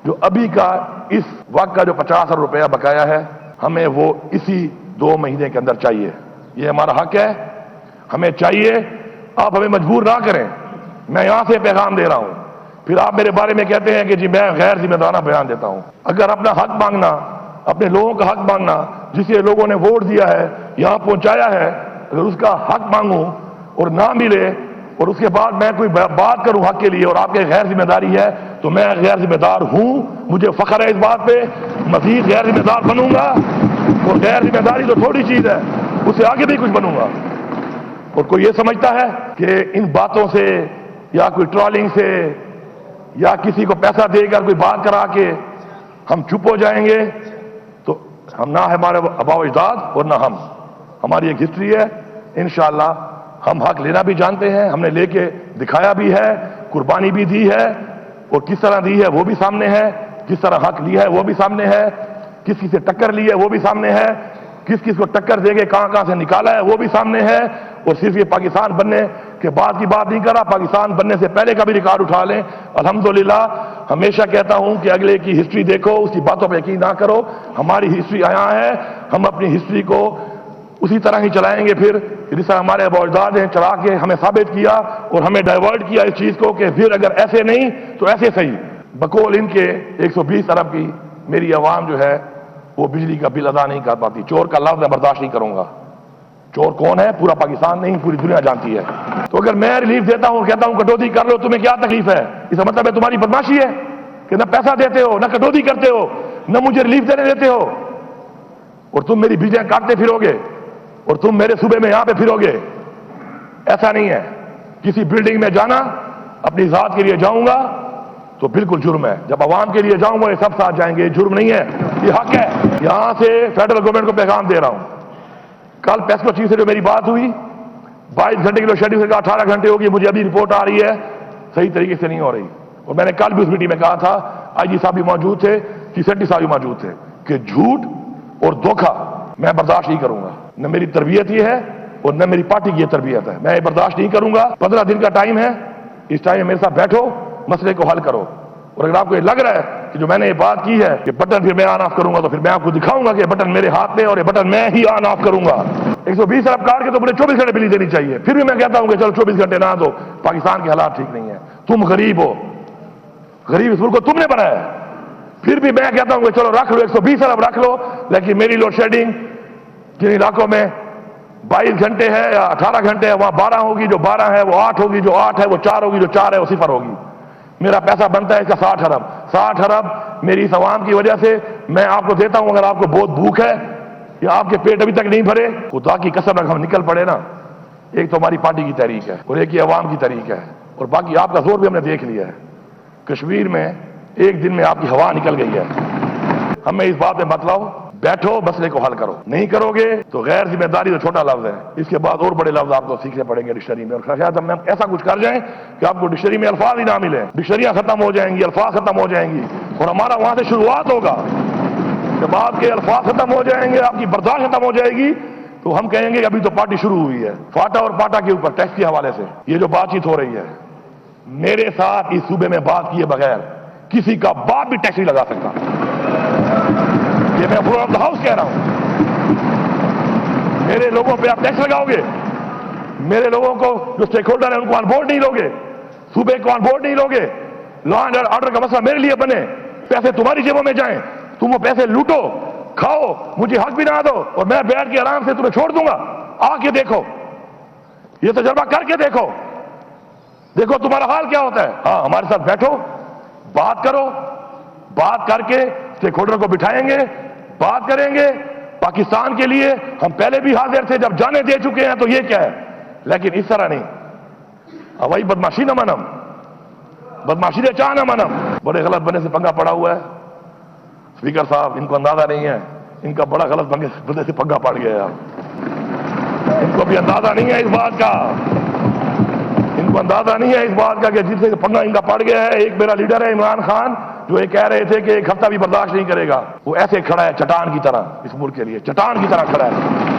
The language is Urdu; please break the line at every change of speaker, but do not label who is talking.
جو ابھی کا اس وقت کا جو 50 ارب روپیہ بقایا ہے ہمیں وہ اسی 2 مہینے کے اندر چاہیے. یہ ہمارا حق ہے, ہمیں چاہیے. آپ ہمیں مجبور نہ کریں. میں یہاں سے پیغام دے رہا ہوں. پھر آپ میرے بارے میں کہتے ہیں کہ جی میں غیر ذمہ دارانہ بیان دیتا ہوں. اگر اپنا حق مانگنا, اپنے لوگوں کا حق مانگنا, جسے لوگوں نے ووٹ دیا ہے, یہاں پہنچایا ہے, اگر اس کا حق مانگوں اور نہ ملے اور اس کے بعد میں کوئی بات کروں حق کے لیے اور آپ کے غیر ذمہ داری ہے, تو میں غیر ذمہ دار ہوں. مجھے فخر ہے اس بات پہ. مزید غیر ذمہ دار بنوں گا. اور غیر ذمہ داری تو تھوڑی چیز ہے, اس سے آگے بھی کچھ بنوں گا. اور کوئی یہ سمجھتا ہے کہ ان باتوں سے یا کوئی ٹرالنگ سے یا کسی کو پیسہ دے کر کوئی بات کرا کے ہم چپ ہو جائیں گے, تو ہم نہ ہمارے آباء و اجداد اور نہ ہم. ہماری ایک ہسٹری ہے. انشاءاللہ ہم حق لینا بھی جانتے ہیں, ہم نے لے کے دکھایا بھی ہے, قربانی بھی دی ہے, اور کس طرح دی ہے وہ بھی سامنے ہے, کس طرح حق لیا ہے وہ بھی سامنے ہے, کس سے ٹکر لی ہے وہ بھی سامنے ہے, کس کو ٹکر دے کے کہاں سے نکالا ہے وہ بھی سامنے ہے. اور صرف یہ پاکستان بننے کے بعد کی بات نہیں کر رہا, پاکستان بننے سے پہلے کا بھی ریکارڈ اٹھا لیں. الحمدللہ ہمیشا کہتا ہوں کہ اگلے کی ہسٹری دیکھو, اس کی باتوں پہ یقین نہ کرو. ہماری ہسٹری آیا ہے, ہم اپنی ہسٹری کو اسی طرح ہی چلائیں گے. پھر جس طرح ہمارے آباء و اجداد نے چلا کے ہمیں ثابت کیا اور ہمیں ڈائیورٹ کیا اس چیز کو کہ پھر اگر ایسے نہیں تو ایسے صحیح. بقول ان کے 120 ارب کی میری عوام جو ہے وہ بجلی کا بل ادا نہیں کر پاتی. چور کا لفظ میں برداشت نہیں کروں گا. چور کون ہے پورا پاکستان نہیں, پوری دنیا جانتی ہے. تو اگر میں ریلیف دیتا ہوں, کہتا ہوں کٹوتی کر لو, تمہیں کیا تکلیف ہے؟ اس کا مطلب ہے تمہاری بدماشی ہے کہ نہ پیسہ دیتے ہو, نہ کٹوتی کرتے ہو, نہ مجھے ریلیف دینے دیتے ہو, اور تم میری بجلیاں کاٹتے پھرو گے اور تم میرے صوبے میں یہاں پہ پھرو گے. ایسا نہیں ہے. کسی بلڈنگ میں جانا اپنی ذات کے لیے جاؤں گا تو بالکل جرم ہے. جب عوام کے لیے جاؤں گا یہ سب ساتھ جائیں گے, یہ جرم نہیں ہے, یہ حق ہے. یہاں سے فیڈرل گورنمنٹ کو پیغام دے رہا ہوں. کل پیسکو چیف سے جو میری بات ہوئی 22 گھنٹے کی لوڈ شیڈنگ سے کہا 18 گھنٹے ہوگی, مجھے ابھی رپورٹ آ رہی ہے صحیح طریقے سے نہیں ہو رہی. اور میں نے کل بھی اس میٹنگ میں کہا تھا, آئی جی صاحب بھی موجود تھے, چیف سیکرٹری صاحب بھی موجود تھے, کہ جھوٹ اور دھوکہ میں برداشت نہیں کروں گا. نہ میری تربیت یہ ہے اور نہ میری پارٹی کی یہ تربیت ہے. میں یہ برداشت نہیں کروں گا. 15 دن کا ٹائم ہے, اس ٹائم میرے ساتھ بیٹھو, مسئلے کو حل کرو. اور اگر آپ کو یہ لگ رہا ہے کہ جو میں نے یہ بات کی ہے کہ بٹن پھر میں آن آف کروں گا, تو پھر میں آپ کو دکھاؤں گا کہ بٹن میرے ہاتھ میں اور یہ بٹن میں ہی آن آف کروں گا. 120 ارب کاٹ کے تو مجھے 24 گھنٹے بجلی دینی چاہیے. پھر بھی میں کہتا ہوں کہ چلو 24 گھنٹے نہ دو, پاکستان کے حالات ٹھیک نہیں ہے. تم غریب ہو, غریب اس ملک کو تم نے بنایا ہے. پھر بھی میں کہتا ہوں کہ چلو رکھ لو 120 ارب رکھ لو, لیکن میری لوڈ شیڈنگ جن علاقوں میں 22 گھنٹے ہے یا 18 گھنٹے ہے وہاں 12 ہوگی, جو 12 ہے وہ 8 ہوگی, جو 8 ہے وہ 4 ہوگی, جو 4 ہے وہ 0 ہوگی. میرا پیسہ بنتا ہے اس کا 60 ارب. 60 ارب میری اس عوام کی وجہ سے میں آپ کو دیتا ہوں. اگر آپ کو بہت بھوک ہے یا آپ کے پیٹ ابھی تک نہیں بھرے, خدا کی قسم اگر ہم نکل پڑے نا, ایک تو ہماری پارٹی کی تحریک ہے اور ایک یہ عوام کی تحریک ہے, اور باقی آپ کا زور بھی ہم نے دیکھ لیا ہے. کشمیر میں ایک دن میں آپ کی ہوا نکل گئی ہے. ہمیں اس بات میں مت لاؤ, بیٹھو مسئلے کو حل کرو. نہیں کرو گے تو غیر ذمہ داری تو چھوٹا لفظ ہے, اس کے بعد اور بڑے لفظ آپ کو سیکھنے پڑیں گے ڈکشنری میں. اور شاید ہم ایسا کچھ کر جائیں کہ آپ کو ڈکشنری میں الفاظ ہی نہ ملیں, ڈکشنریاں ختم ہو جائیں گی, الفاظ ختم ہو جائیں گی, اور ہمارا وہاں سے شروعات ہوگا. جب آپ کے الفاظ ختم ہو جائیں گے, آپ کی برداشت ختم ہو جائے گی, تو ہم کہیں گے ابھی تو پارٹی شروع ہوئی ہے. فاٹا اور پاٹا کے اوپر ٹیکس کے حوالے سے یہ جو بات چیت ہو رہی ہے, میرے ساتھ اس صوبے میں بات کیے بغیر کسی کا باپ بھی ٹیکس نہیں لگا سکتا. یہ میں فلور آف دا ہاؤس کہہ رہا ہوں. میرے لوگوں پہ آپ ٹیکس لگاؤ گے, میرے لوگوں کو جو اسٹیک ہولڈر ہیں ان کو آن بورڈ نہیں لوگے, صوبے کو آن بورڈ نہیں لوگے, لا اینڈ آرڈر کا مسئلہ میرے لیے بنے, پیسے تمہاری جیبوں میں جائیں, تم وہ پیسے لوٹو, کھاؤ, مجھے حق بھی نہ دو, اور میں بیٹھ کے آرام سے تمہیں چھوڑ دوں گا. آ کے دیکھو, یہ تجربہ کر کے دیکھو, دیکھو تمہارا حال کیا ہوتا ہے. ہاں ہمارے ساتھ بیٹھو, بات کرو, بات کر کے اسٹیک ہولڈر کو بٹھائیں گے, بات کریں گے. پاکستان کے لیے ہم پہلے بھی حاضر تھے, جب جانے دے چکے ہیں تو یہ کیا ہے, لیکن اس طرح نہیں. وہی بدماشی نہ منم, بدماشی نے چاہ نہ منم. بڑے غلط بنے سے پنگا پڑا ہوا ہے اسپیکر صاحب, ان کو اندازہ نہیں ہے, ان کا بڑا غلط بنے سے پنگا پڑ گیا ہے. ان کو بھی اندازہ نہیں ہے اس بات کا, ان کو اندازہ نہیں ہے اس بات کا کہ جس سے پنگا ان کا پڑ گیا ہے. ایک میرا لیڈر ہے عمران خان, جو یہ کہہ رہے تھے کہ ایک ہفتہ بھی برداشت نہیں کرے گا, وہ ایسے کھڑا ہے چٹان کی طرح, اس ملک کے لیے چٹان کی طرح کھڑا ہے.